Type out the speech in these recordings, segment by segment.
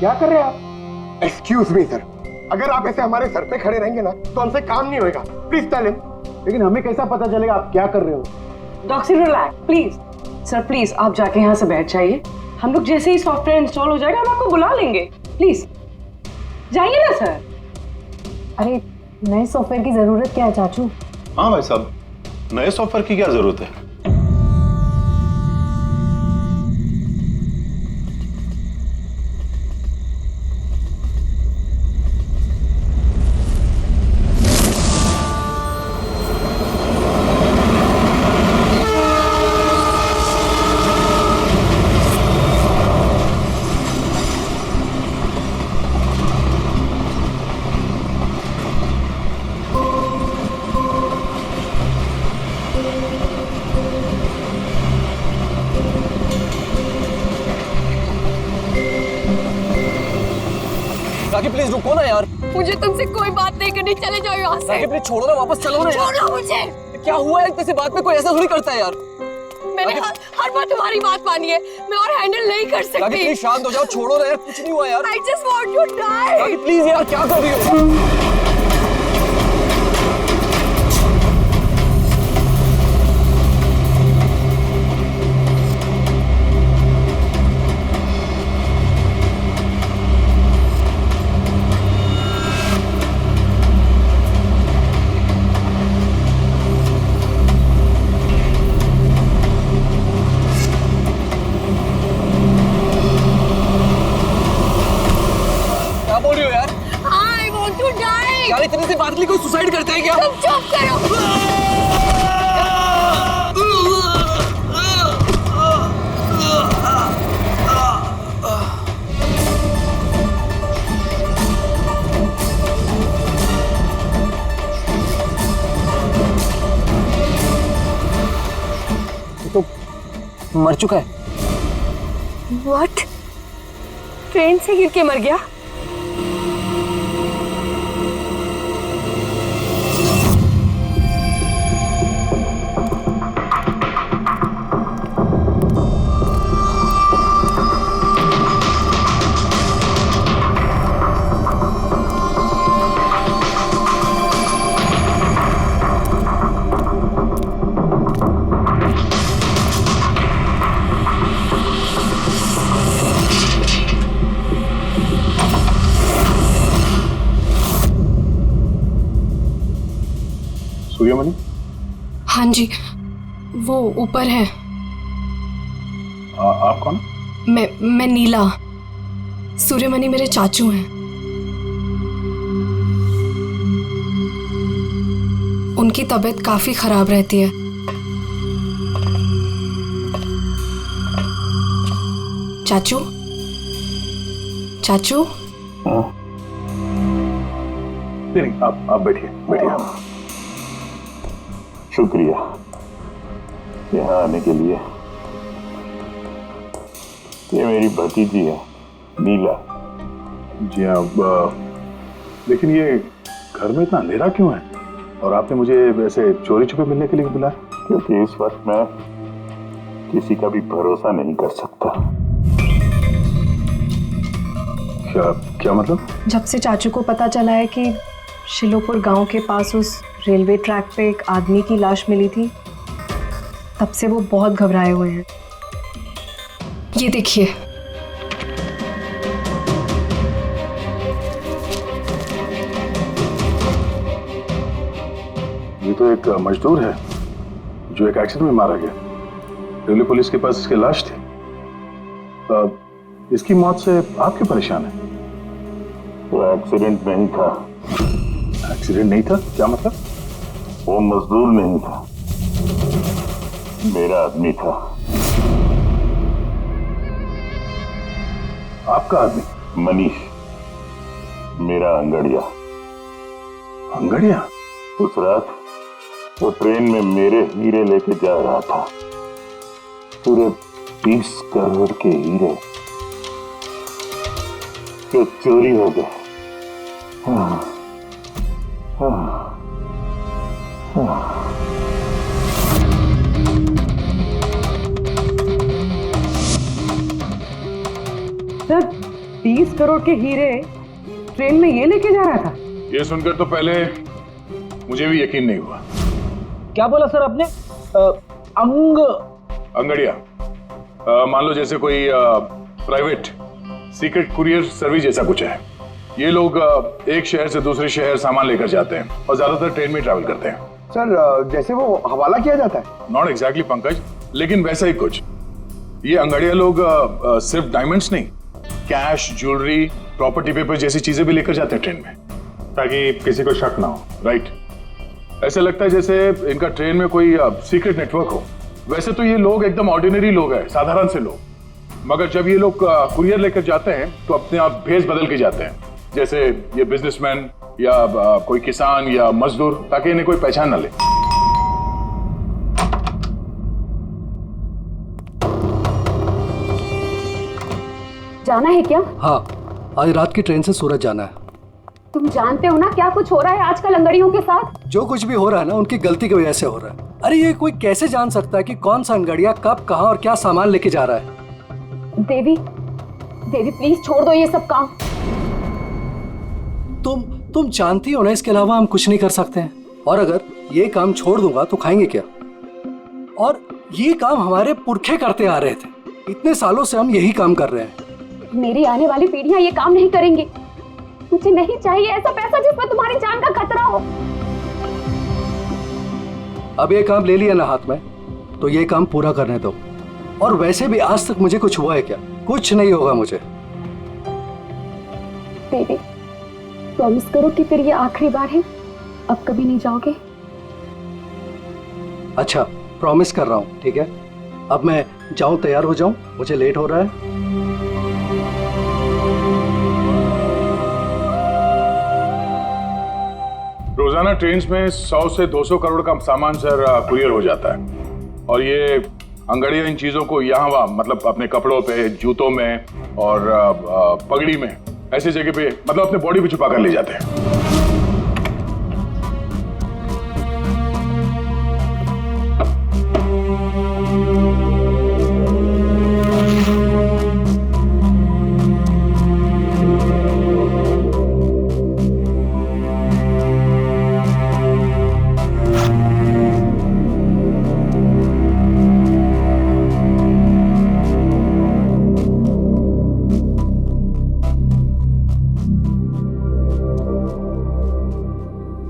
क्या कर रहे हैं आप? एक्सक्यूज मी सर, अगर आप ऐसे हमारे सर पे खड़े रहेंगे ना तो हमसे काम नहीं होगा। Please tell him. लेकिन हमें कैसा पता चलेगा आप क्या कर रहे हो? Doctor relax please. Sir please आप जाके यहाँ से बैठ जाइए। हम लोग जैसे ही सॉफ्टवेयर इंस्टॉल हो जाएगा हम आपको बुला लेंगे। प्लीज जाइए ना सर। अरे नए सॉफ्टवेयर की जरूरत क्या है चाचू? हाँ भाई साहब, नए सॉफ्टवेयर की क्या जरूरत है? राखी प्लीज रुको ना यार। मुझे तुमसे कोई बात नहीं करनी, चले जाओ यहाँ से। राखी प्लीज छोड़ो ना, वापस चलो ना यार। छोड़ो मुझे। क्या हुआ है? किसी बात में कोई ऐसा थोड़ी करता है यार। मैंने हर बार तुम्हारी बात मानी है, मैं और हैंडल नहीं कर राखी सकती। प्लीज शांत हो जाओ, छोड़ो ना यार, कुछ नहीं हुआ यार। I just want to die। Rakhi please यार, क्या कर रही हो? क्या बोल रही हो यार? I want to die। यार इतनी सी बात के लिए कोई सुसाइड करता है क्या? तुम चुप करो। तो मर चुका है। What? ट्रेन से गिर के मर गया? सूर्यमणि? हाँ जी, वो ऊपर है। आप कौन? मैं नीला। सूर्यमणि मेरे चाचू हैं। उनकी तबीयत काफी खराब रहती है। चाचू, चाचू। नहीं, आप बैठिए बैठिए। शुक्रिया यहाँ आने के लिए। ये मेरी भतीजी है नीला। जी हाँ, लेकिन ये घर में इतना अंधेरा क्यों है? और आपने मुझे वैसे चोरी छुपे मिलने के लिए बुलाया? क्योंकि इस वक्त मैं किसी का भी भरोसा नहीं कर सकता। क्या क्या मतलब? जब से चाचू को पता चला है कि शिलोपुर गांव के पास उस रेलवे ट्रैक पे एक आदमी की लाश मिली थी, तब से वो बहुत घबराए हुए हैं। ये देखिए। ये तो एक मजदूर है जो एक एक्सीडेंट में मारा गया। रेलवे पुलिस के पास इसकी लाश थी। इसकी मौत से आप क्यों परेशान हैं? वो एक्सीडेंट नहीं था। एक्सीडेंट नहीं था? क्या मतलब? वो मजदूर नहीं था, मेरा आदमी था। आपका आदमी? मनीष, मेरा अंगड़िया। अंगड़िया? उस रात वो ट्रेन में मेरे हीरे लेके जा रहा था। पूरे 20 करोड़ के हीरे जो चोरी हो गए। सर 20 करोड़ के हीरे ट्रेन में ये लेके जा रहा था? ये सुनकर तो पहले मुझे भी यकीन नहीं हुआ। क्या बोला सर आपने? अंगड़िया, मान लो जैसे कोई प्राइवेट सीक्रेट कुरियर सर्विस जैसा कुछ है। ये लोग एक शहर से दूसरे शहर सामान लेकर जाते हैं और ज्यादातर ट्रेन में ट्रैवल करते हैं। सर जैसे वो हवाला किया जाता है? नॉट एग्जैक्टली पंकज, लेकिन वैसा ही कुछ। ये अंगड़िया लोग सिर्फ डायमंड्स नहीं, कैश, ज्वेलरी, प्रॉपर्टी पेपर जैसी चीजें भी लेकर जाते हैं ट्रेन में, ताकि किसी को शक ना हो। राइट, ऐसा लगता है जैसे इनका ट्रेन में कोई सीक्रेट नेटवर्क हो। वैसे तो ये लोग एकदम ऑर्डिनरी लोग हैं, साधारण से लोग, मगर जब ये लोग कुरियर लेकर जाते हैं तो अपने आप भेस बदल के जाते हैं, जैसे ये बिजनेसमैन या कोई किसान या मजदूर, ताकि इन्हें कोई पहचान ना ले। जाना है क्या? हाँ, आज रात की ट्रेन से सूरत जाना है। तुम जानते हो ना क्या कुछ हो रहा है आजकल अंगड़ियों के साथ? जो कुछ भी हो रहा है ना, उनकी गलती की वजह से हो रहा है। अरे ये कोई कैसे जान सकता है कि कौन सा अंगड़िया कब, कहाँ और क्या सामान लेके जा रहा है? देवी, देवी प्लीज छोड़ दो ये सब काम। तुम जानती हो ना, इसके अलावा हम कुछ नहीं कर सकते हैं। और अगर ये काम छोड़ दूंगा तो खाएंगे क्या? और ये काम हमारे पुरखे करते आ रहे थे, इतने सालों से हम यही काम कर रहे हैं। मेरी आने वाली पीढ़ियां ये काम नहीं करेंगी। मुझे नहीं चाहिए ऐसा पैसा जिसमें तुम्हारी जान का खतरा हो। अब ये काम ले लिया ना हाथ में, तो ये काम पूरा करने दो। और वैसे भी आज तक मुझे कुछ हुआ है क्या? कुछ नहीं होगा मुझे। देवी, प्रॉमिस करो कि फिर ये आखिरी बार है, अब कभी नहीं जाओगे। अच्छा, प्रॉमिस कर रहा हूँ, ठीक है? अब मैं जाऊं, तैयार हो जाऊं, मुझे लेट हो रहा है। रोजाना ट्रेन में 100 से 200 करोड़ का सामान सर कुरियर हो जाता है, और ये अंगड़िया इन चीजों को यहाँ वहाँ, मतलब अपने कपड़ों पे, जूतों में और पगड़ी में, ऐसी जगह पे, मतलब अपने बॉडी पे छुपा कर ले जाते हैं।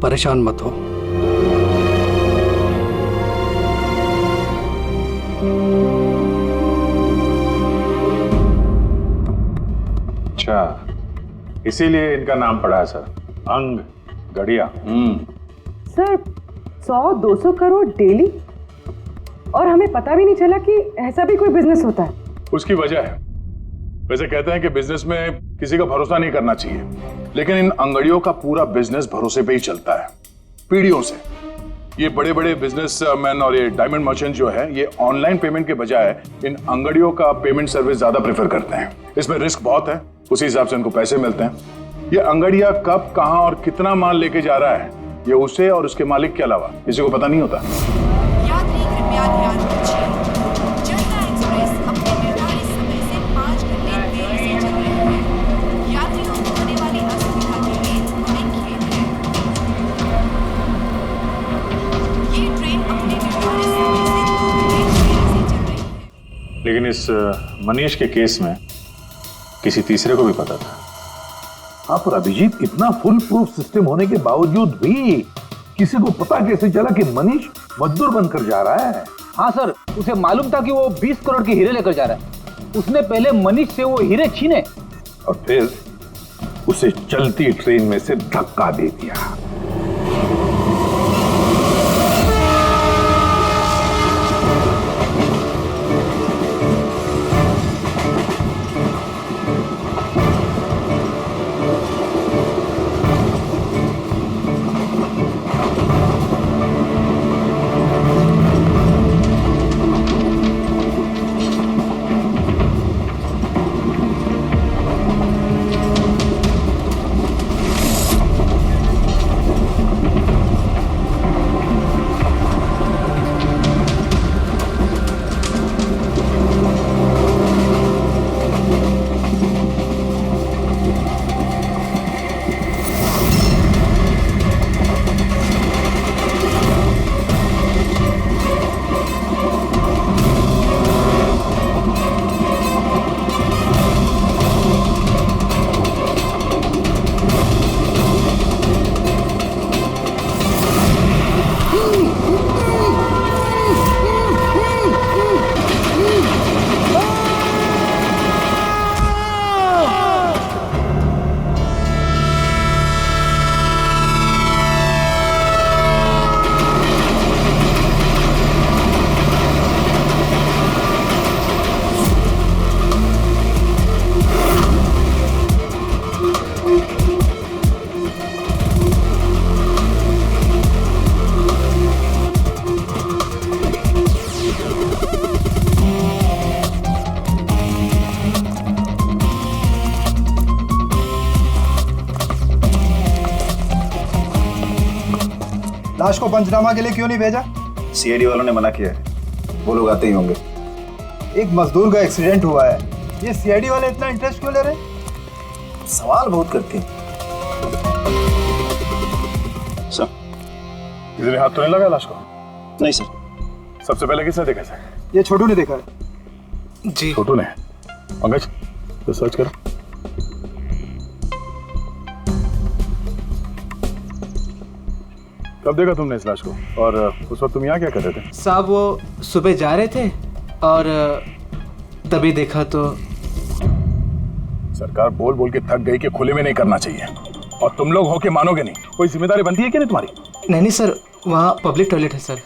परेशान मत हो। अच्छा, इसीलिए इनका नाम पड़ा है सर, अंग गड़िया। सर 100-200 करोड़ डेली, और हमें पता भी नहीं चला कि ऐसा भी कोई बिजनेस होता है। उसकी वजह है, वैसे कहते हैं कि बिजनेस में किसी का भरोसा नहीं करना चाहिए, लेकिन इन अंगड़ियों का पूरा बिजनेस भरोसे पे ही चलता है, पीढ़ियों से। ये बड़े बड़े बिजनेसमैन और ये डायमंड मर्चेंट जो है, ये ऑनलाइन पेमेंट के बजाय इन अंगड़ियों का पेमेंट सर्विस ज्यादा प्रेफर करते हैं। इसमें रिस्क बहुत है, उसी हिसाब से इनको पैसे मिलते हैं। ये अंगड़िया कब, कहां और कितना माल लेके जा रहा है, ये उसे और उसके मालिक के अलावा किसी को पता नहीं होता। यात्री कृपया ध्यान दीजिए, जनता एक्सप्रेस अपने निर्धारित समय से 5 घंटे देरी से चल रही है। यात्रियों को होने वाली असुविधा के लिए हमें खेद है। ये ट्रेन अपने निर्धारित समय से 2 घंटे देरी से चल रही है। लेकिन इस मनीष के केस में किसी तीसरे को भी पता था। हाँ, पर अभिजीत, इतना फुल प्रूफ सिस्टम होने के बावजूद भी किसी को पता कैसे चला कि मनीष मजदूर बनकर जा रहा है? हाँ सर, उसे मालूम था कि वो 20 करोड़ के हीरे लेकर जा रहा है। उसने पहले मनीष से वो हीरे छीने और फिर उसे चलती ट्रेन में से धक्का दे दिया। लाश को पंचनामा के लिए क्यों नहीं भेजा? सीआईडी वालों ने मना किया है, वो लोग आते ही होंगे। एक मजदूर का एक्सीडेंट हुआ है, ये सीआईडी वाले इतना इंटरेस्ट क्यों ले रहे? सवाल बहुत करते हैं। सर, किसी ने हाथ तो नहीं लगाया लाश को? नहीं सर। सबसे पहले किसने देखा सर? ये छोटू ने देखा है। जी छोटू ने? पंकज, तो सर्च करो। कब देखा तुमने इस लाश को? और उस वक्त तुम यहाँ क्या कर रहे थे? साहब वो सुबह जा रहे थे और तभी देखा तो। सरकार बोल बोल के थक गई कि खुले में नहीं करना चाहिए, और तुम लोग हो के मानोगे नहीं। कोई जिम्मेदारी बनती है कि नहीं तुम्हारी? नहीं नहीं सर, वहाँ पब्लिक टॉयलेट है सर।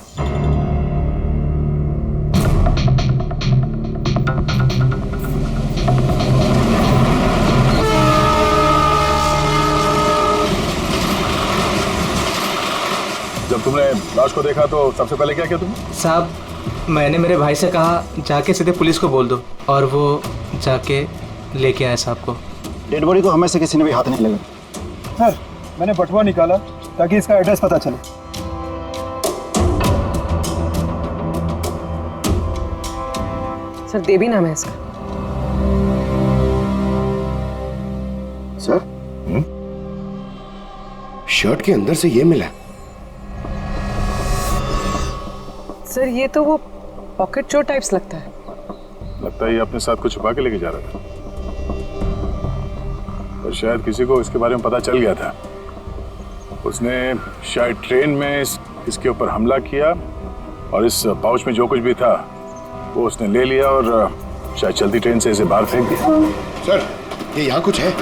जब तुमने लाश को देखा तो सबसे पहले क्या किया तुमने? साहब मैंने मेरे भाई से कहा जाके सीधे पुलिस को बोल दो, और वो जाके लेके आया साहब को। डेड बॉडी को हमें से किसी ने भी हाथ नहीं लगा। सर मैंने बटुआ निकाला ताकि इसका एड्रेस पता चले। सर देवी नाम है इसका। सर, शर्ट के अंदर से ये मिला। सर ये तो वो पॉकेट चोर टाइप्स लगता है। लगता है ये अपने साथ कुछ छुपा के लेके जा रहा था, और शायद किसी को इसके बारे में पता चल गया था। उसने शायद ट्रेन में इसके ऊपर हमला किया, और इस पाउच में जो कुछ भी था वो उसने ले लिया और शायद चलती ट्रेन से इसे बाहर फेंक दिया। सर, ये यहाँ कुछ है।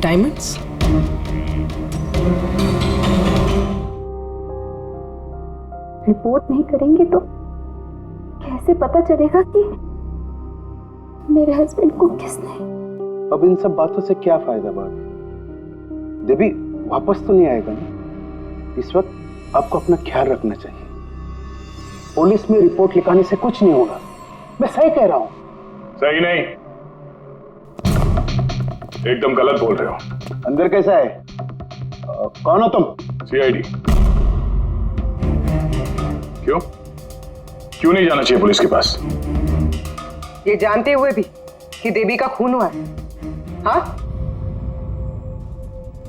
डायमंड्स? रिपोर्ट नहीं करेंगे तो कैसे पता चलेगा कि मेरे हस्बैंड को किसने? अब इन सब बातों से क्या फायदा भाभी? देवी वापस तो नहीं आएगा ना? इस वक्त आपको अपना ख्याल रखना चाहिए। पुलिस में रिपोर्ट लिखाने से कुछ नहीं होगा। मैं सही कह रहा हूँ। सही नहीं, एकदम गलत बोल रहे हो। अंदर कैसा है? कौन हो तुम? सीआईडी। क्यों क्यों नहीं जाना चाहिए पुलिस के पास? ये जानते हुए भी कि देवी का खून हुआ है? हाँ,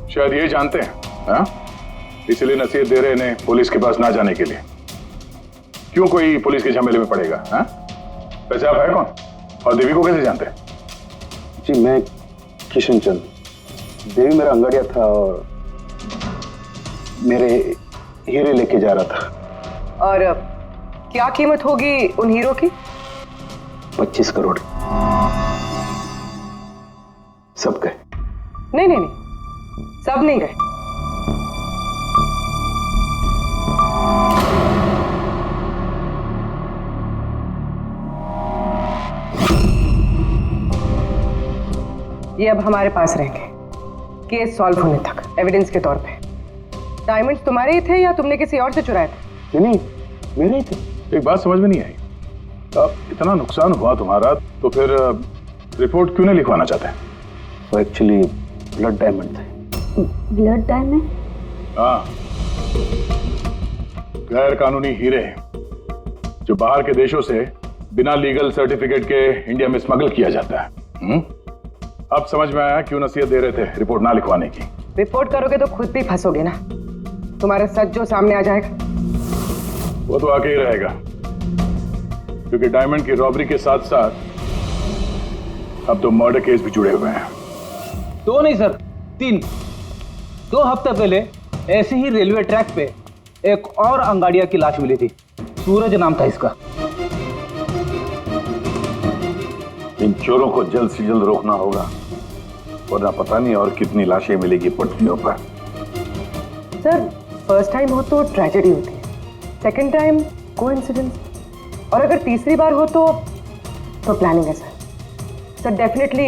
शायद ये जानते हैं, हाँ? इसलिए नसीहत दे रहे हैं पुलिस के पास ना जाने के लिए। क्यों कोई पुलिस के झमेले में पड़ेगा? हाँ? वैसे आप है कौन, और देवी को कैसे जानते हैं? जी मैं किशन चंद। देवी मेरा अंगड़िया था और मेरे हीरे लेके जा रहा था। और क्या कीमत होगी उन हीरो की? 25 करोड़। सब गए? नहीं नहीं नहीं, सब नहीं गए। ये अब हमारे पास रहेंगे केस सॉल्व होने तक, एविडेंस के तौर पे। डायमंड्स तुम्हारे ही थे या तुमने किसी और से चुराए थे? नहीं, मेरे ही थे। एक बात समझ में नहीं आई, अब इतना नुकसान हुआ तुम्हारा तो फिर रिपोर्ट क्यों नहीं लिखवाना चाहते? वो एक्चुअली ब्लड डायमंड थे। Blood diamond? हाँ, गैर कानूनी हीरे जो बाहर के देशों से बिना लीगल सर्टिफिकेट के इंडिया में स्मगल किया जाता है। अब समझ में आया क्यों नसीहत दे रहे थे रिपोर्ट ना लिखवाने की। रिपोर्ट करोगे तो खुद भी फंसोगे ना, तुम्हारा सच जो सामने आ जाएगा। वो तो आके ही रहेगा, क्योंकि डायमंड की रॉबरी के साथ साथ अब तो मर्डर केस भी जुड़े हुए हैं। 2 नहीं सर, 3। 2 हफ्ते पहले ऐसे ही रेलवे ट्रैक पे एक और अंगाड़िया की लाश मिली थी। सूरज नाम था इसका। इन चोरों को जल्द से जल्द रोकना होगा, वरना पता नहीं और कितनी लाशें मिलेगी पटरियों पर। सर फर्स्ट टाइम हो तो ट्रेजेडी होती है, सेकंड टाइम कोइंसिडेंस, और अगर तीसरी बार हो तो प्लानिंग है सर। सर डेफिनेटली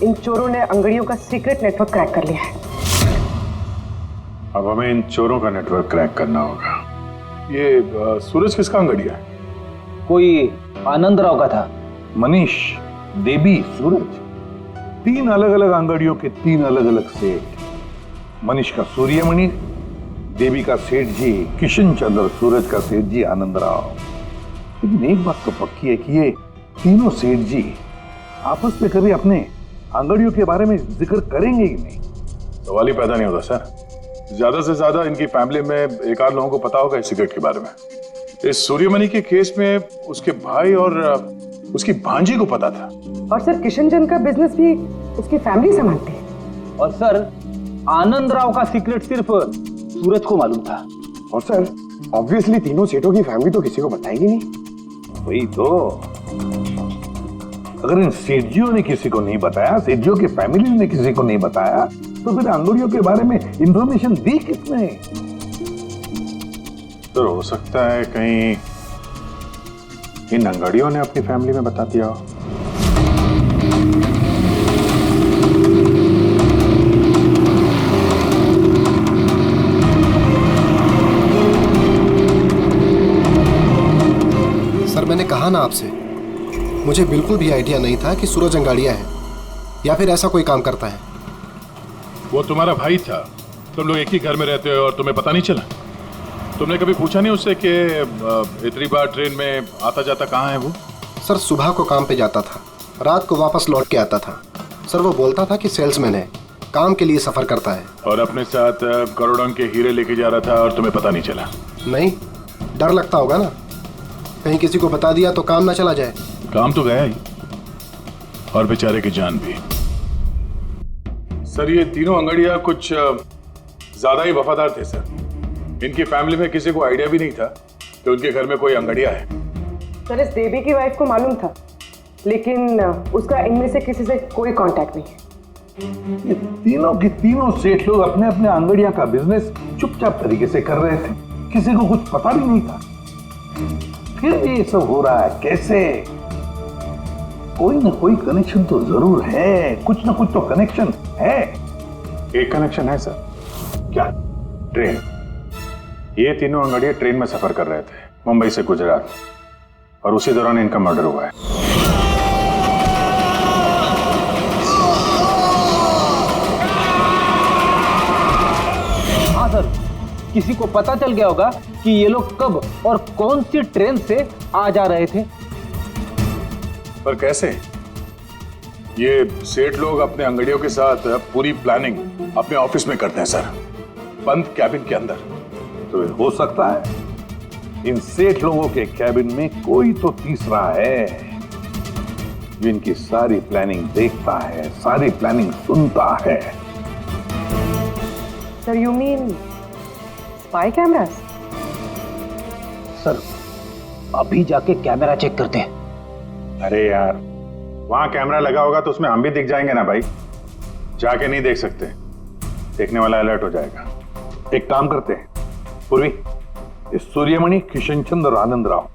इन चोरों ने अंगड़ियों का सीक्रेट नेटवर्क क्रैक कर लिया है। अब हमें इन चोरों का नेटवर्क क्रैक करना होगा। ये सूरज किसका अंगड़िया है? कोई आनंद राव का था। मनीष, देवी, सूरज, 3 अलग अलग अंगड़ियों के 3 अलग अलग सेठ। मनीष का सूर्यमणि, देवी का सेठ जी किशन चंद्र, सूरज का सेठ जी आनंद राव। लेकिन एक बात तो पक्की है कि ये तीनों सेठ जी आपस में कभी अपने अंगड़ियों के बारे में जिक्र करेंगे ही नहीं। सवाल ही पैदा नहीं होता सर। ज्यादा से ज्यादा इनकी फैमिली में एक आध लोगों को पता होगा इस सिगरेट के बारे में। इस सूर्यमणि के केस में उसके भाई और उसकी भांजी को पता था। और सर किशन चंद का बिजनेस भी उसकी फैमिली संभालती है। और सर आनंद राव का सीक्रेट सिर्फ सूरज को मालूम था। और सर ऑब्वियसली तीनों सेठों की फैमिली तो किसी को बताएगी नहीं। वही तो, अगर इन सेठियों ने किसी को नहीं बताया, सेठियों की फैमिली ने किसी को नहीं बताया, तो फिर अंगड़ियों के बारे में इंफॉर्मेशन दी किसने? तो हो सकता है कहीं इन अंगड़ियों ने अपनी फैमिली में बता दिया हो। सर मैंने कहा ना आपसे, मुझे बिल्कुल भी आइडिया नहीं था कि सूरज अंगाड़िया है या फिर ऐसा कोई काम करता है। वो तुम्हारा भाई था, तुम लोग एक ही घर में रहते हो और तुम्हें पता नहीं चला? तुमने कभी पूछा नहीं उससे कि इतनी बार ट्रेन में आता जाता कहाँ है वो? सर सुबह को काम पे जाता था, रात को वापस लौट के आता था। सर वो बोलता था कि सेल्समैन है, काम के लिए सफर करता है। और अपने साथ करोड़ों के हीरे लेके जा रहा था और तुम्हें पता नहीं चला? नहीं, डर लगता होगा ना, कहीं किसी को बता दिया तो काम ना चला जाए। काम तो गया ही, और बेचारे की जान भी। सर ये तीनों अंगड़िया कुछ ज्यादा ही वफादार थे सर। इनकी फैमिली में किसी को आइडिया भी नहीं था कि उनके घर में कोई अंगड़िया है। सर इस देवी की वाइफ को मालूम था, लेकिन उसका इनमें से किसी से कोई कांटेक्ट नहीं है। ये तीनों के तीनों सेठ लोग अपने अपने अंगड़िया का बिजनेस चुपचाप तरीके से कर रहे थे, किसी को कुछ पता भी नहीं था। फिर ये सब हो रहा है कैसे? कोई ना कोई कनेक्शन तो जरूर है, कुछ ना कुछ तो कनेक्शन है। एक कनेक्शन है सर। क्या? ट्रेन। ये तीनों अंगड़िया ट्रेन में सफर कर रहे थे मुंबई से गुजरात, और उसी दौरान इनका मर्डर हुआ है। हाँ सर, किसी को पता चल गया होगा कि ये लोग कब और कौन सी ट्रेन से आ जा रहे थे। पर कैसे? ये सेठ लोग अपने अंगड़ियों के साथ पूरी प्लानिंग अपने ऑफिस में करते हैं सर, बंद कैबिन के अंदर। तो हो सकता है इन सेठ लोगों के कैबिन में कोई तो तीसरा है जो इनकी सारी प्लानिंग देखता है, सारी प्लानिंग सुनता है। Sir you mean spy cameras? Sir अभी जाके कैमरा चेक करते हैं। अरे यार वहां कैमरा लगा होगा तो उसमें हम भी दिख जाएंगे ना भाई। जाके नहीं देख सकते, देखने वाला अलर्ट हो जाएगा। एक काम करते हैं पूर्वी, इस सूर्यमणि, किशन चंद्र और आनंद राव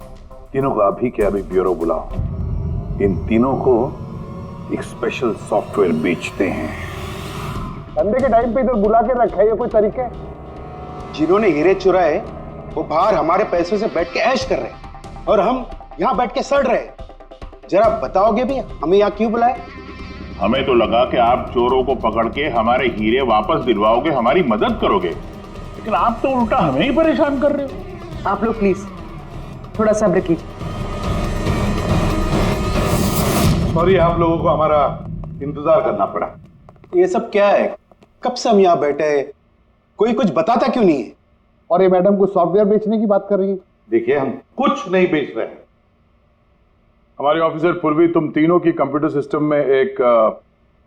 तीनों को अभी के अभी ब्यूरो बुलाओ। इन तीनों को एक स्पेशल सॉफ्टवेयर बेचते हैं। संडे के टाइम पे इधर बुला के रखा है, ये कोई तरीका है? जिन्होंने हीरे चुराए वो बाहर हमारे पैसों से बैठ के ऐश कर रहे हैं और हम यहाँ बैठ के सड़ रहे हैं। जरा बताओगे भी हमें यहाँ क्यों बुलाए? हमें तो लगा कि आप चोरों को पकड़ के हमारे हीरे वापस दिलवाओगे, हमारी मदद करोगे, लेकिन आप तो उल्टा हमें ही परेशान कर रहे हो। आप लोग प्लीज थोड़ा सब्र कीजिए। सॉरी, आप लोगों को हमारा इंतजार करना पड़ा। ये सब क्या है? कब से हम यहाँ बैठे हैं, कोई कुछ बताता क्यों नहीं है? और ये मैडम कुछ सॉफ्टवेयर बेचने की बात कर रही है। देखिए हम कुछ नहीं बेच रहे हैं। हमारे ऑफिसर पूर्वी तुम तीनों की कंप्यूटर सिस्टम में एक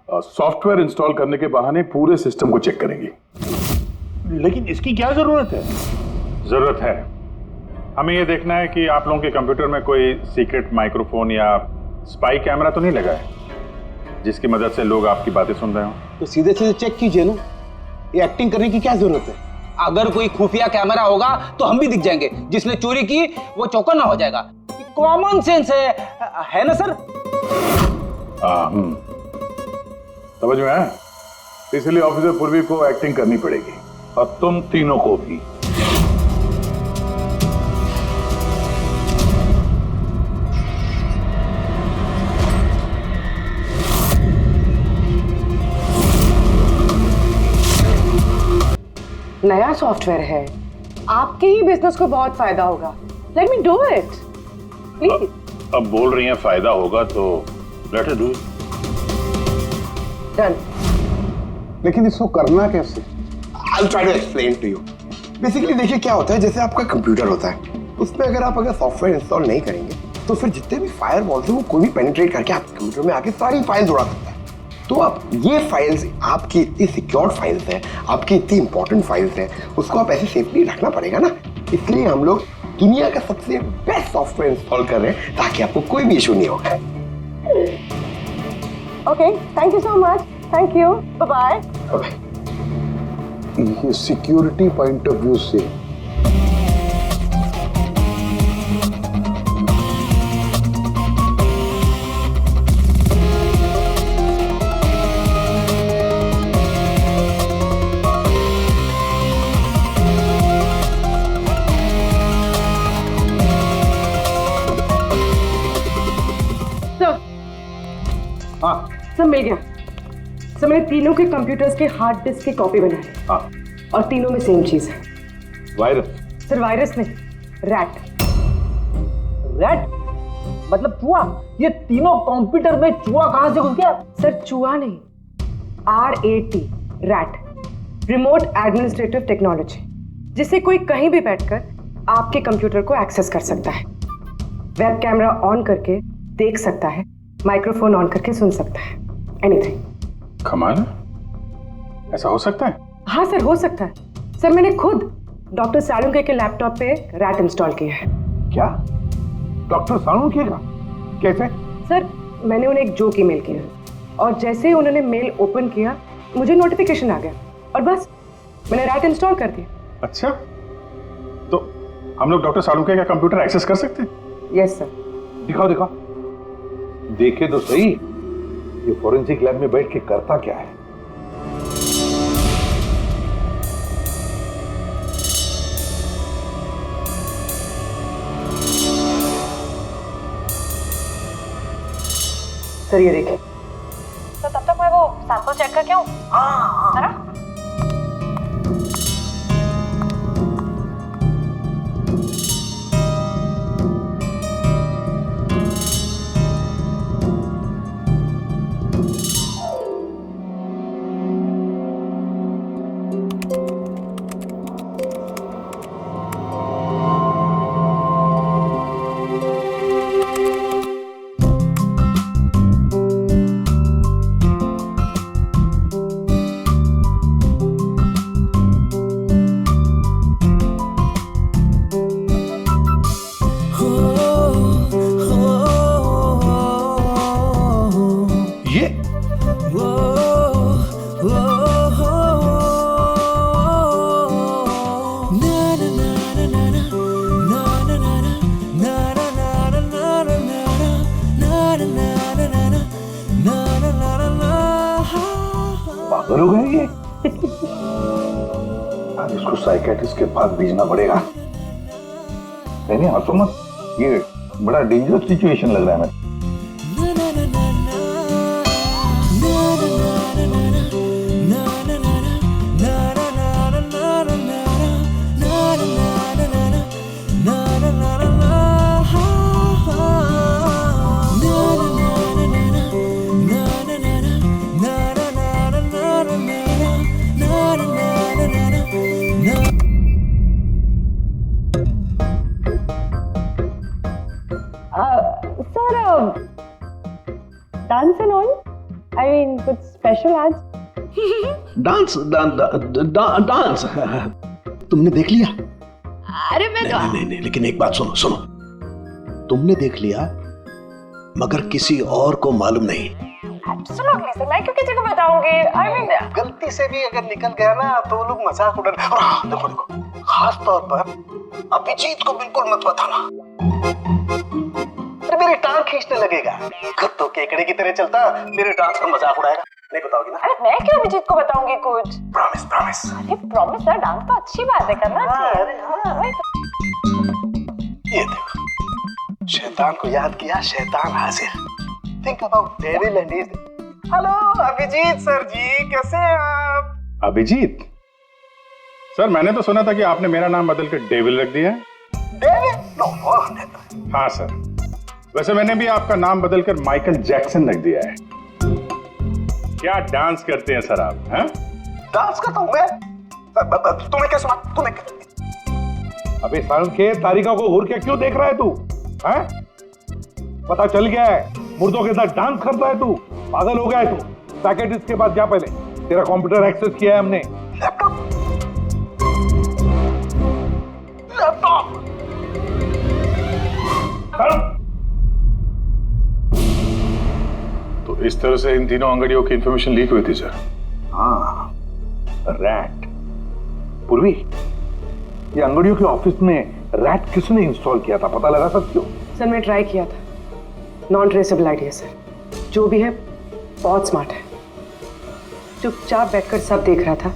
सॉफ्टवेयर इंस्टॉल करने के बहाने पूरे सिस्टम को चेक करेंगी। लेकिन इसकी क्या जरूरत है? जरूरत है, हमें यह देखना है कि आप लोगों के कंप्यूटर में कोई सीक्रेट माइक्रोफोन या स्पाई कैमरा तो नहीं लगा है। जिसकी मदद से लोग आपकी बातें सुन रहे हो। तो सीधे सीधे चेक कीजिए ना, ये एक्टिंग करने की क्या जरूरत है? अगर कोई खुफिया कैमरा होगा तो हम भी दिख जाएंगे, जिसने चोरी की वो चौकन्ना हो जाएगा। कॉमन सेंस है ना सर? समझ में आया? इसलिए ऑफिसर पूर्वी को एक्टिंग करनी पड़ेगी और तुम तीनों को भी। नया सॉफ्टवेयर है, आपके ही बिजनेस को बहुत फायदा होगा। Let me do it please. अब बोल रही हैं फायदा होगा तो let us do it. Done. लेकिन इसको करना कैसे? I'll try to explain to you. Basically देखिए क्या होता है, जैसे आपका कंप्यूटर होता है, उसमें अगर सॉफ्टवेयर इंस्टॉल नहीं करेंगे तो फिर जितने भी फायरवॉल्स हैं वो कोई भी पेनिट्रेट करके आपके कंप्यूटर में आके सारी फाइल्स उड़ा सकता है। तो आप ये फाइल्स, आपकी इतनी सिक्योर्ड फाइल्स हैं, आपकी इतनी इंपॉर्टेंट फाइल्स हैं, उसको आप ऐसे सेफली रखना पड़ेगा ना। इसलिए हम लोग दुनिया का सबसे बेस्ट सॉफ्टवेयर इंस्टॉल कर रहे हैं ताकि आपको कोई भी इशू नहीं होगा। Okay, thank you so much. Thank you, bye bye. ये सिक्योरिटी पॉइंट ऑफ व्यू से सब मिल गया। सर मैंने तीनों के कंप्यूटर्स के हार्ड डिस्क की कॉपी बनाई। हाँ। और तीनों में सेम चीज है। वायरस? सर वायरस नहीं, रैट। रैट मतलब चूहा? ये तीनों कंप्यूटर में चूहा कहां से घुस गया? सर चूहा नहीं, RAT, rat, remote administrative technology, जिससे कोई कहीं भी बैठकर आपके कंप्यूटर को एक्सेस कर सकता है। वेब कैमरा ऑन करके देख सकता है, माइक्रोफोन ऑन करके सुन सकता है, एनीथिंग। कमाल है, ऐसा हो सकता है? हाँ सर, हो सकता है। सर मैंने खुद डॉक्टर सालुंके के लैपटॉप पे रैट इंस्टॉल किया है। क्या? डॉक्टर सालुंके का? कैसे? सर मैंने उन्हें एक जोक ईमेल किया और जैसे ही उन्होंने मेल ओपन किया मुझे नोटिफिकेशन आ गया और बस मैंने रैट इंस्टॉल कर दिया। अच्छा, तो हम लोग डॉक्टर सालुंके का कंप्यूटर एक्सेस कर सकते हैं? Yes sir. दिखाओ दिखाओ, देखे तो सही ये फोरेंसिक लैब में बैठ के करता क्या है। सर ये देखिए। तो तब तक मैं वो सैंपल चेक करके आऊं? है ना? पागल हो गए ये? आज इसको साइकेट्रिस्ट के पास भेजना पड़ेगा। नहीं हंसो मत, ये बड़ा डेंजरस सिचुएशन लग रहा है मुझे। Dance and all, I mean कुछ स्पेशल आज? डांस डांस तुमने देख लिया? अरे मैं तो नहीं, लेकिन एक बात सुनो, तुमने देख लिया मगर किसी और को मालूम नहीं। एब्सोल्युटली सर, मैं क्यों किसी को बताऊंगी? आई मीन गलती से भी अगर निकल गया ना तो वो लोग मजाक उड़ा। और हाँ, देखो देखो, खास तौर पर अभिजीत को बिल्कुल मत बताना, अरे मेरी टांग खींचने लगेगा। कुत्तों केकड़े की तरह चलता मेरे डांस का मजाक उड़ाएगा। नहीं बताओगी ना? अरे मैं क्यों अभिजीत को बताऊंगी कुछ? Promise promise. अरे प्रॉमिस सर, डांस तो अच्छी बात है, करना चाहिए। अरे हाँ। ये देखो, शैतान को याद किया, शैतान हाजिर। Think about devil and his. Hello Abhijeet sir ji, कैसे हैं आप? अभिजीत सर, मैंने तो सुना था कि आपने मेरा नाम बदल कर डेविल रख दिया है। डेविल? नो। हाँ सर, वैसे मैंने भी आपका नाम बदलकर माइकल जैक्सन रख दिया है। क्या डांस करते हैं सर आप? हैं? डांस करता हूँ मैं? तुम्हें क्या सुना? तुम्हें अबे साल के तारिका को घूर के क्यों देख रहा है तू? हैं? पता चल गया है मुर्दों के साथ डांस करता है तू। पागल हो गया है तू। पैकेट के पास जा, पहले तेरा कंप्यूटर एक्सेस किया है हमने। लैपटॉप? तो इस तरह से इन तीनों अंगड़ियों की इंफॉर्मेशन लीक हुई थी सर। हाँ, रैट। पूर्वी, ये अंगड़ियों के ऑफिस में रैट किसने इंस्टॉल किया था, पता लगा सकते हो? सर मैं ट्राई किया था, नॉन ट्रेसेबल आइडिया सर। जो भी है बहुत स्मार्ट है, चुपचाप बैठकर सब देख रहा था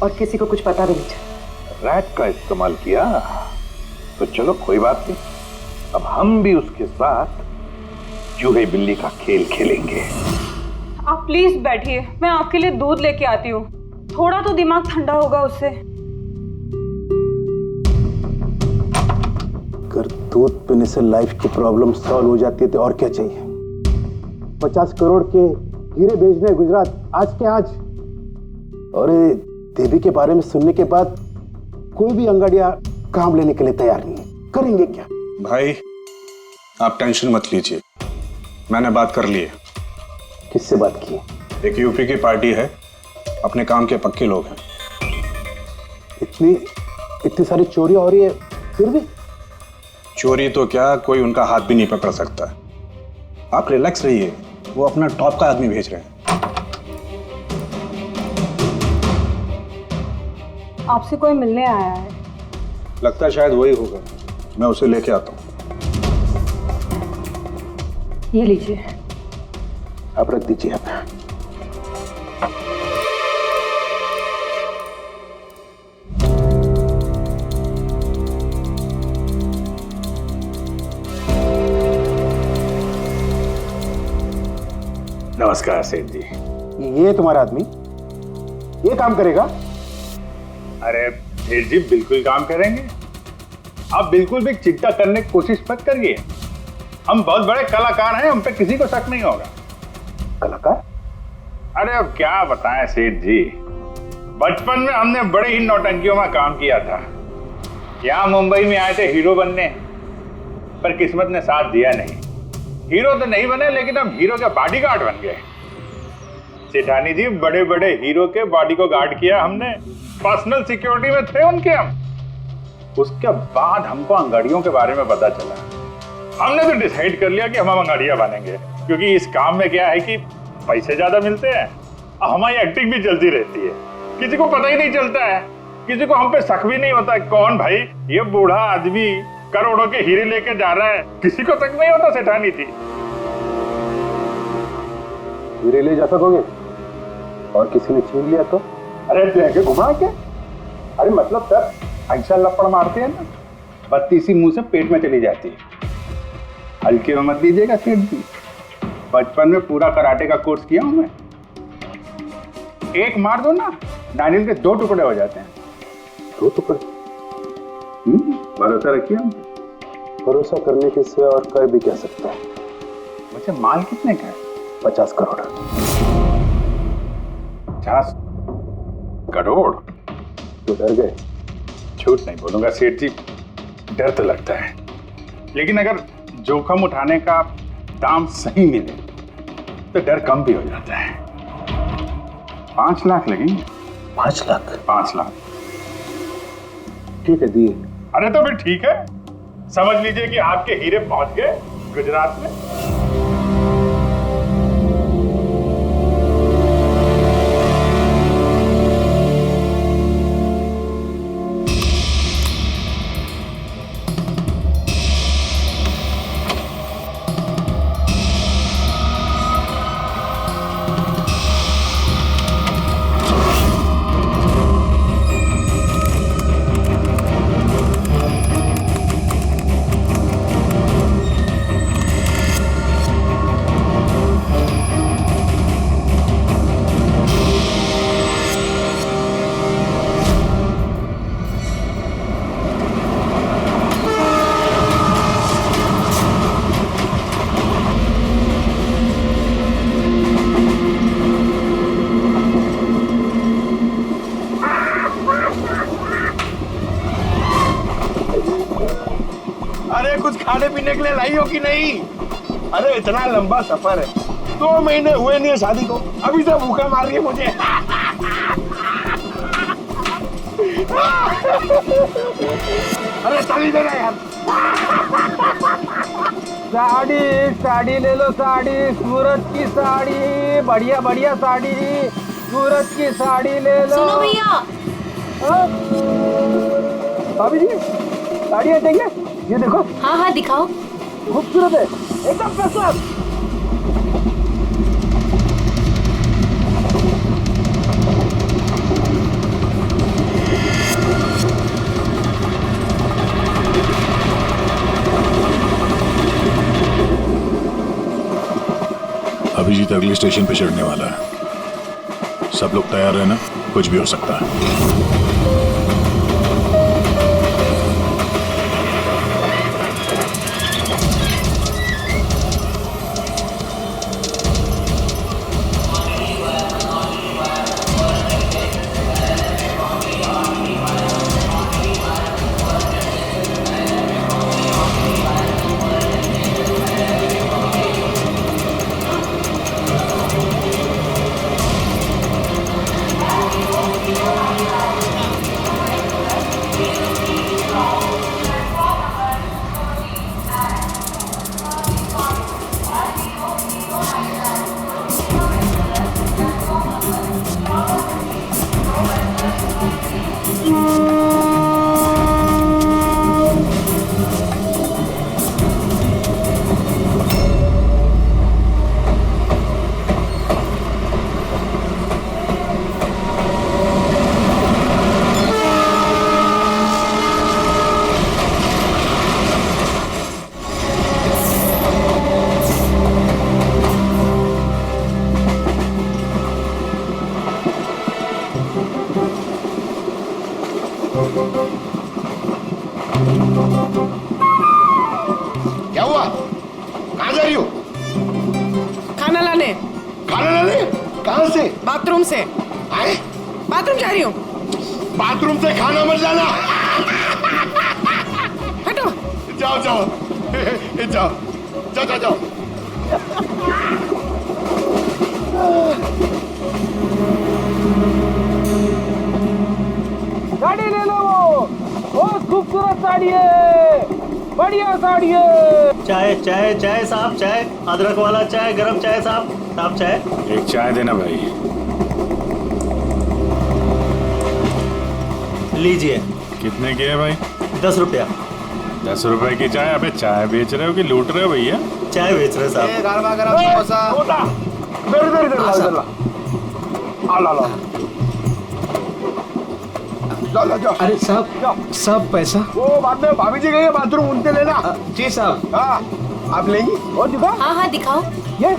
और किसी को कुछ पता भी नहीं चला। रैट का इस्तेमाल किया तो चलो कोई बात नहीं, अब हम भी उसके साथ चूहे बिल्ली का खेल खेलेंगे। आप प्लीज बैठिए, मैं आपके लिए दूध लेके आती हूँ, थोड़ा तो दिमाग ठंडा होगा उससे। अगर दूध पीने से लाइफ की प्रॉब्लम सॉल्व हो जाती है तो और क्या चाहिए? 50 करोड़ के हीरे भेजने गुजरात आज के आज। और देवी के बारे में सुनने के बाद कोई भी अंगाड़िया काम लेने के लिए तैयार नहीं है। करेंगे क्या? भाई आप टेंशन मत लीजिए, मैंने बात कर ली है। किससे बात की? एक यूपी की पार्टी है, अपने काम के पक्के लोग हैं। इतनी सारी चोरियां हो रही है फिर भी? चोरी तो क्या, कोई उनका हाथ भी नहीं पकड़ सकता। आप रिलैक्स रहिए, वो अपना टॉप का आदमी भेज रहे हैं। आपसे कोई मिलने आया है? लगता है शायद वही होगा, मैं उसे लेके आता हूँ। ये लीजिए। आप रख दीजिए। आप नमस्कार सेठ जी। ये तुम्हारा आदमी ये काम करेगा? अरे सेठ जी बिल्कुल काम करेंगे, आप बिल्कुल भी चिंता करने की कोशिश मत करिए। हम बहुत बड़े कलाकार हैं, हम पे किसी को शक नहीं होगा। कलाकार? अरे अब क्या बताएं सेठ जी, बचपन में हमने बड़े ही नौटंकियों में काम किया था। यहाँ मुंबई में आए थे हीरो बनने, पर किस्मत ने साथ दिया नहीं। हीरो तो नहीं बने, लेकिन हम हीरो के बॉडीगार्ड बन गए। सेठानी जी, बड़े बड़े हीरो के बॉडी को गार्ड किया हमने, पर्सनल सिक्योरिटी में थे उनके हम। उसके बाद हमको अंगाड़ियों के बारे में पता चला, हमने तो डिसाइड कर लिया कि हम अंगाड़िया बनेंगे, क्योंकि इस काम में क्या है कि पैसे ज्यादा मिलते हैं और हमारी एक्टिंग भी चलती रहती है। किसी को पता ही नहीं चलता है, किसी को हम पे शक भी नहीं होता कौन भाई ये बूढ़ा आदमी करोड़ों के हीरे लेके जा रहा है, किसी को शक नहीं होता। सेठानी थी। हीरे ले जा सकोगे और किसी ने छीन लिया तो? अरे लेके घुमा के? अरे मतलब सर ऐसा लपड़ मारते हैं ना, बत्ती सी मुंह से पेट में चली जाती है। हल्के में मत लीजिएगा सेठ जी, बचपन में पूरा कराटे का कोर्स किया हूं मैं। एक मार दो ना, नारियल के 2 टुकड़े हो जाते हैं। 2 टुकड़े? भरोसा रखिए हम। भरोसा करने के सिवा और कर भी क्या सकता है। वैसे माल कितने का है? 50 करोड़। 50 करोड़? तो डर गए? झूठ नहीं बोलूंगा सेठ जी, डर तो लगता है, लेकिन अगर जोखम उठाने का दाम सही मिले तो डर कम भी हो जाता है। 5 लाख लगेंगे। 5 लाख? 5 लाख। ठीक है, दिए। अरे तो फिर ठीक है, समझ लीजिए कि आपके हीरे पहुंच गए गुजरात में। खाने पीने के लिए लाई हो कि नहीं? अरे इतना लंबा सफर है, 2 महीने हुए नहीं है शादी को, अभी से भूखा मार रही है मुझे। अरे साड़ी देना यार। साड़ी साड़ी ले लो, साड़ी सूरज की साड़ी, बढ़िया बढ़िया साड़ी, सूरज की साड़ी ले लो। सुनो भैया। भाभी जी साड़ियाँ देंगे, ये देखो। हाँ हाँ दिखाओ। खूबसूरत है, एकदम फर्स्ट क्लास। अभिजीत अगले स्टेशन पे चढ़ने वाला है, सब लोग तैयार रहना, कुछ भी हो सकता है। क्या हुआ? कहाँ जा रही हो? खाना लाने। खाना लाने? कहाँ से? बाथरूम से। आए? बाथरूम जा रही हूँ। बाथरूम से खाना मत लाना। हटो। जाओ जाओ जाओ जाओ जाओ जाओ। साड़ी ले लो, बहुत खूबसूरत साड़ी है, बढ़िया साड़ी है। चाय चाय चाय साहब, चाय अदरक वाला चाय, गरम चाय साहब चाय। एक चाय देना भाई। लीजिए। कितने की है भाई? 10 रुपया। 10 रुपए की चाय? अबे चाय बेच रहे हो कि लूट रहे हो भैया? चाय बेच रहे साहब। गरमा गरम समोसा। इधर ला ला। जाओ जाओ। अरे साहब पैसा। वो बाद में भाभी जी गई है बाथरूम, उनसे लेना। जी साहब। हाँ आप लेंगी? और दिखाओ। हाँ हाँ दिखाओ। ये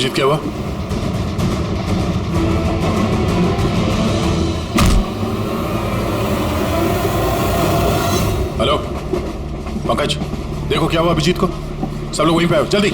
अभिजीत क्या हुआ? हेलो पंकज, देखो क्या हुआ अभिजीत को। सब लोग वहीं पे आओ जल्दी।